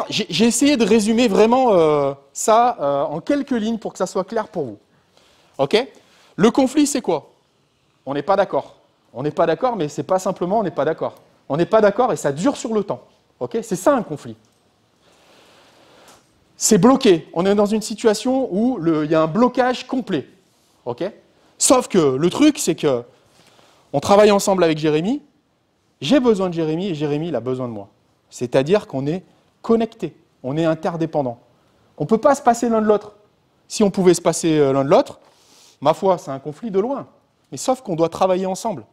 J'ai essayé de résumer vraiment ça en quelques lignes pour que ça soit clair pour vous. Ok? Le conflit, c'est quoi? On n'est pas d'accord. On n'est pas d'accord, mais c'est pas simplement on n'est pas d'accord. On n'est pas d'accord et ça dure sur le temps. Ok? C'est ça un conflit. C'est bloqué. On est dans une situation où il y a un blocage complet. Ok? Sauf que le truc, c'est que on travaille ensemble avec Jérémy. J'ai besoin de Jérémy et Jérémy il a besoin de moi. C'est-à-dire qu'on est connectés, on est interdépendants. On ne peut pas se passer l'un de l'autre. Si on pouvait se passer l'un de l'autre, ma foi, c'est un conflit de loin. Mais sauf qu'on doit travailler ensemble.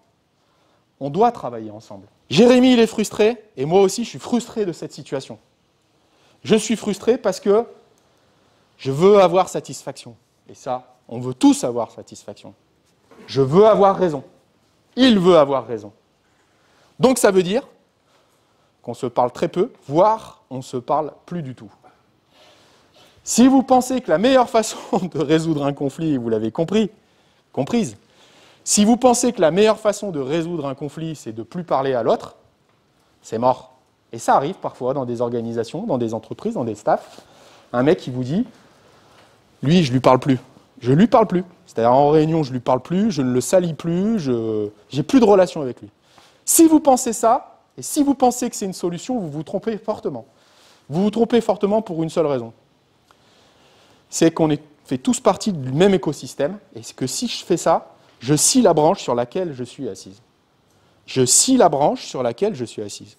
On doit travailler ensemble. Jérémy, il est frustré, et moi aussi, je suis frustré de cette situation. Je suis frustré parce que je veux avoir satisfaction. Et ça, on veut tous avoir satisfaction. Je veux avoir raison. Il veut avoir raison. Donc ça veut dire qu'on se parle très peu, voire on ne se parle plus du tout. Si vous pensez que la meilleure façon de résoudre un conflit, vous l'avez comprise, si vous pensez que la meilleure façon de résoudre un conflit, c'est de ne plus parler à l'autre, c'est mort. Et ça arrive parfois dans des organisations, dans des entreprises, dans des staffs, un mec qui vous dit « lui, je ne lui parle plus ». Je ne lui parle plus. C'est-à-dire en réunion, je ne lui parle plus, je ne le salis plus, je n'ai plus de relation avec lui. Si vous pensez ça, et si vous pensez que c'est une solution, vous vous trompez fortement. Vous vous trompez fortement pour une seule raison. C'est qu'on fait tous partie du même écosystème, et que si je fais ça, je scie la branche sur laquelle je suis assise. Je scie la branche sur laquelle je suis assise.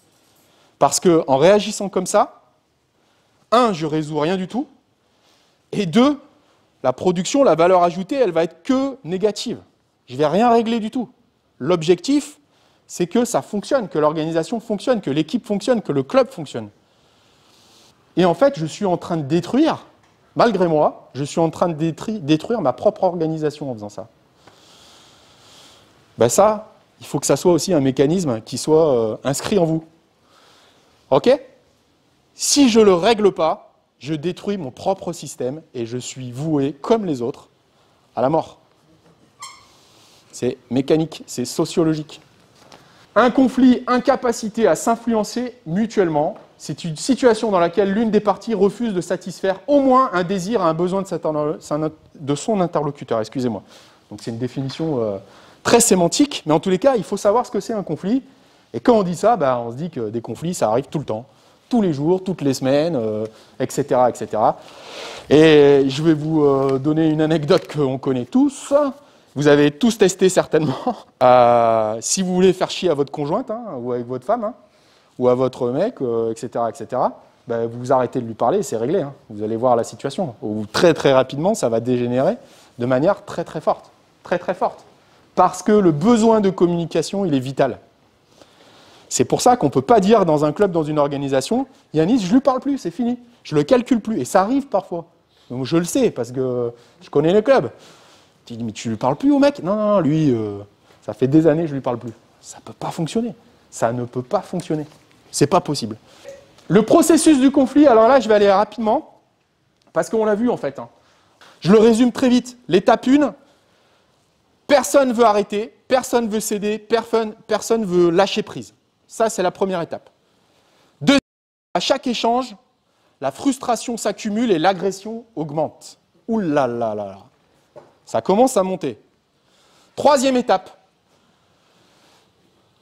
Parce qu'en réagissant comme ça, un, je ne résous rien du tout, et deux, la production, la valeur ajoutée, elle va être que négative. Je ne vais rien régler du tout. L'objectif, c'est que ça fonctionne, que l'organisation fonctionne, que l'équipe fonctionne, que le club fonctionne. Et en fait, je suis en train de détruire, malgré moi, je suis en train de détruire ma propre organisation en faisant ça. Ben ça, il faut que ça soit aussi un mécanisme qui soit inscrit en vous. Ok? Si je ne le règle pas, je détruis mon propre système et je suis voué, comme les autres, à la mort. C'est mécanique, c'est sociologique. Un conflit, incapacité à s'influencer mutuellement, c'est une situation dans laquelle l'une des parties refuse de satisfaire au moins un désir, un besoin de son interlocuteur. Excusez-moi. Donc c'est une définition très sémantique, mais en tous les cas, il faut savoir ce que c'est un conflit. Et quand on dit ça, ben, on se dit que des conflits, ça arrive tout le temps, tous les jours, toutes les semaines, etc., etc. Et je vais vous donner une anecdote qu'on connaît tous. Vous avez tous testé certainement. Si vous voulez faire chier à votre conjointe, hein, ou avec votre femme, hein, ou à votre mec, etc., etc., ben, vous arrêtez de lui parler et c'est réglé. Hein. Vous allez voir la situation. Ou très très rapidement, ça va dégénérer de manière très très forte. Très très forte. Parce que le besoin de communication, il est vital. C'est pour ça qu'on ne peut pas dire dans un club, dans une organisation, Yanis, je ne lui parle plus, c'est fini. Je ne le calcule plus. Et ça arrive parfois. Donc je le sais parce que je connais le club. Tu dis, mais tu ne lui parles plus au mec? Non, non, lui, ça fait des années que je ne lui parle plus. Ça ne peut pas fonctionner. Ça ne peut pas fonctionner. C'est pas possible. Le processus du conflit, alors là, je vais aller rapidement, parce qu'on l'a vu en fait. Hein. Je le résume très vite. L'étape 1, personne ne veut arrêter, personne ne veut céder, personne ne veut lâcher prise. Ça, c'est la première étape. Deuxième, à chaque échange, la frustration s'accumule et l'agression augmente. Ouh là là là là. Ça commence à monter. Troisième étape,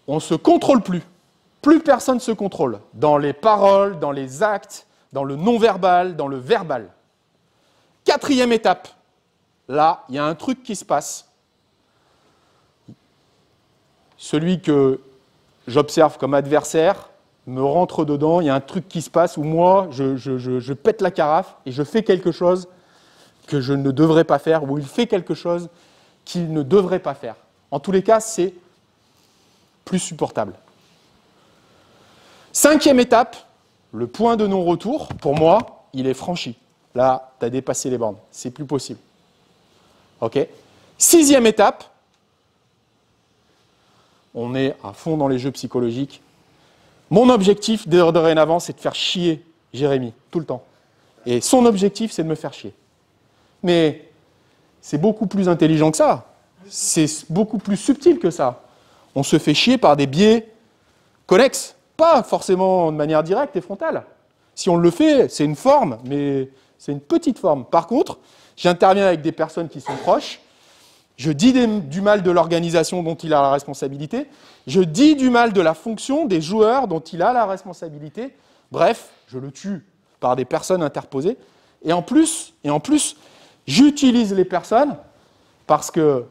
on ne se contrôle plus. Plus personne ne se contrôle. Dans les paroles, dans les actes, dans le non-verbal, dans le verbal. Quatrième étape, là, il y a un truc qui se passe. Celui que j'observe comme adversaire me rentre dedans, il y a un truc qui se passe où moi, je pète la carafe et je fais quelque chose que je ne devrais pas faire, ou il fait quelque chose qu'il ne devrait pas faire. En tous les cas, c'est plus supportable. Cinquième étape, le point de non-retour, pour moi, il est franchi. Là, tu as dépassé les bornes. C'est plus possible. OK ? Sixième étape, on est à fond dans les jeux psychologiques. Mon objectif, dorénavant, c'est de faire chier Jérémy, tout le temps. Et son objectif, c'est de me faire chier. Mais c'est beaucoup plus intelligent que ça. C'est beaucoup plus subtil que ça. On se fait chier par des biais connexes, pas forcément de manière directe et frontale. Si on le fait, c'est une forme, mais c'est une petite forme. Par contre, j'interviens avec des personnes qui sont proches, je dis du mal de l'organisation dont il a la responsabilité, je dis du mal de la fonction des joueurs dont il a la responsabilité, bref, je le tue par des personnes interposées, et en plus, j'utilise les personnes parce que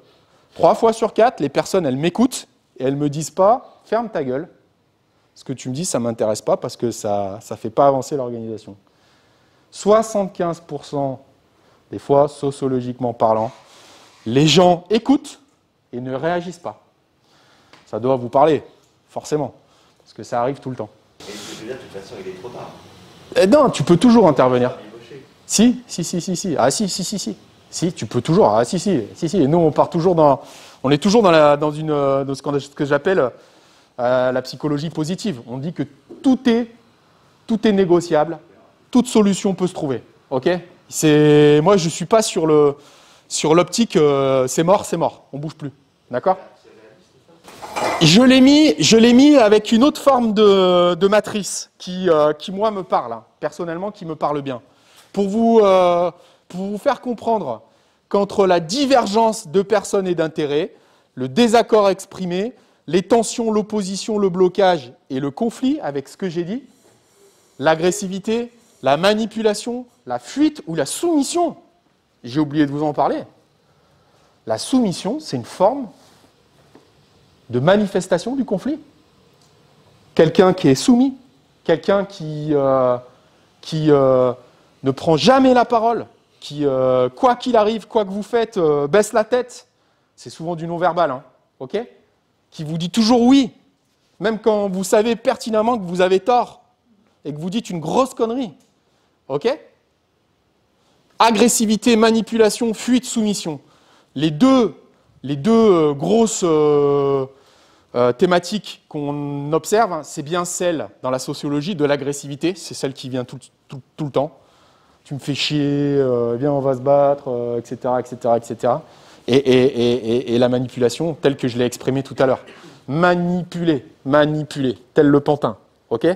3 fois sur 4, les personnes, elles m'écoutent et elles ne me disent pas « ferme ta gueule ». Ce que tu me dis, ça ne m'intéresse pas parce que ça ne fait pas avancer l'organisation. 75% des fois, sociologiquement parlant, les gens écoutent et ne réagissent pas. Ça doit vous parler, forcément, parce que ça arrive tout le temps. Mais ce que je veux dire, de toute façon, il est trop tard. Non, tu peux toujours intervenir. Si. Ah si. Si, tu peux toujours. Ah si. Et nous, on part toujours on est toujours dans ce que j'appelle la psychologie positive. On dit que tout est négociable, toute solution peut se trouver. Ok ? Moi, je ne suis pas sur l'optique c'est mort, on ne bouge plus. D'accord ? Je l'ai mis avec une autre forme de matrice qui moi, me parle, hein, personnellement, qui me parle bien. Pour vous faire comprendre qu'entre la divergence de personnes et d'intérêts, le désaccord exprimé, les tensions, l'opposition, le blocage et le conflit, avec ce que j'ai dit, l'agressivité, la manipulation, la fuite ou la soumission, j'ai oublié de vous en parler. La soumission, c'est une forme de manifestation du conflit. Quelqu'un qui est soumis, quelqu'un qui ne prend jamais la parole, qui, quoi qu'il arrive, quoi que vous faites, baisse la tête, c'est souvent du non-verbal, hein, ok ? Qui vous dit toujours oui, même quand vous savez pertinemment que vous avez tort et que vous dites une grosse connerie, ok ? Agressivité, manipulation, fuite, soumission. Les deux grosses thématiques qu'on observe, hein, c'est bien celle dans la sociologie de l'agressivité, c'est celle qui vient tout le temps. Tu me fais chier, viens on va se battre, etc. Et la manipulation, telle que je l'ai exprimée tout à l'heure. Manipuler, tel le pantin, ok ?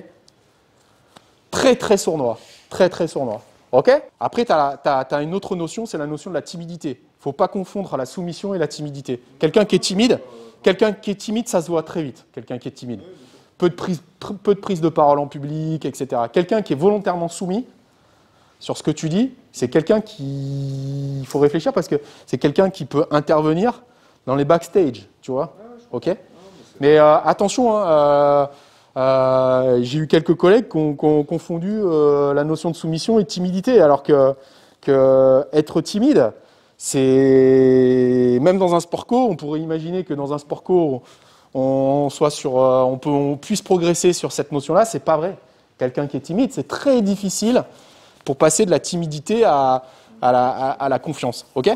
Très sournois, très sournois. Ok ? Après, tu as une autre notion, c'est la notion de la timidité. Il ne faut pas confondre la soumission et la timidité. Quelqu'un qui est timide, ça se voit très vite, quelqu'un qui est timide. Peu de prise de parole en public, etc. Quelqu'un qui est volontairement soumis sur ce que tu dis, c'est quelqu'un qui... Il faut réfléchir parce que c'est quelqu'un qui peut intervenir dans les backstage, tu vois ? Ok ? Mais attention, hein, j'ai eu quelques collègues qui ont confondu la notion de soumission et de timidité, alors que être timide, c'est même dans un sport co, on pourrait imaginer que dans un sport co, on puisse progresser sur cette notion-là. C'est pas vrai. Quelqu'un qui est timide, c'est très difficile pour passer de la timidité à la confiance. Ok ?